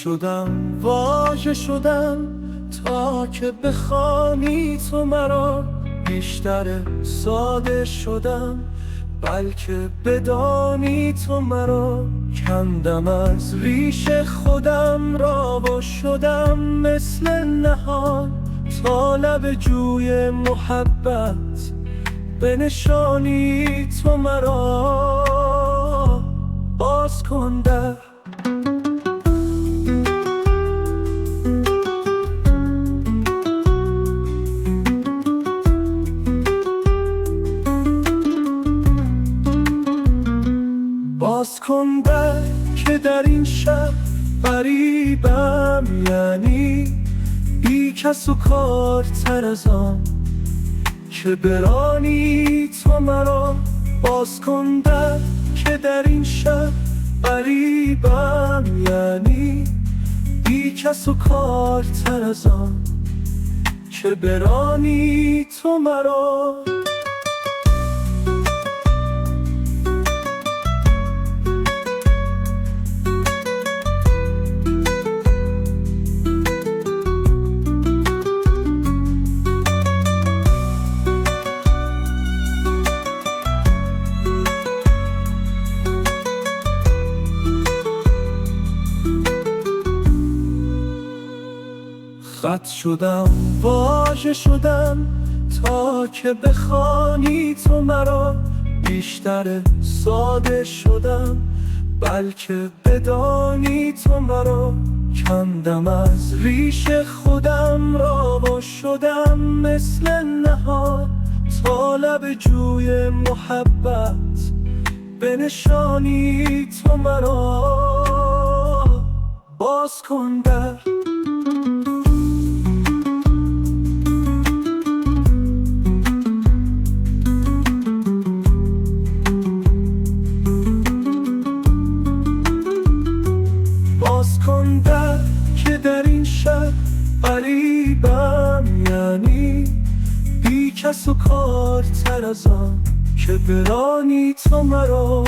شدم واژه شدم تا که بخوانی تو مرا، بیشتر ساده شدم بلکه بدانی تو مرا. کندم از ریش خودم را و شدم مثل نهال، تا لب جوی محبت بنشانی تو مرا. باز کن در باز کن در که در این شب غریبم، یعنی بی کس و کار تر از آن که برانی تو مرا. باز کن در که در این شب غریبم، یعنی بی کس و کار تر از آن که برانی تو مرا. خط شدم واژه شدم تا که بخوانی تو مرا، بیشتر ساده شدم بلکه بدانی تو مرا. کندم از ریش خودم را و شدم مثل نهال، تا لب جوی محبت بنشانی تو مرا. باز کن در باز کن در که در این شب غریبم، یعنی بی کس و کار تر از آن که برانی تو مرا.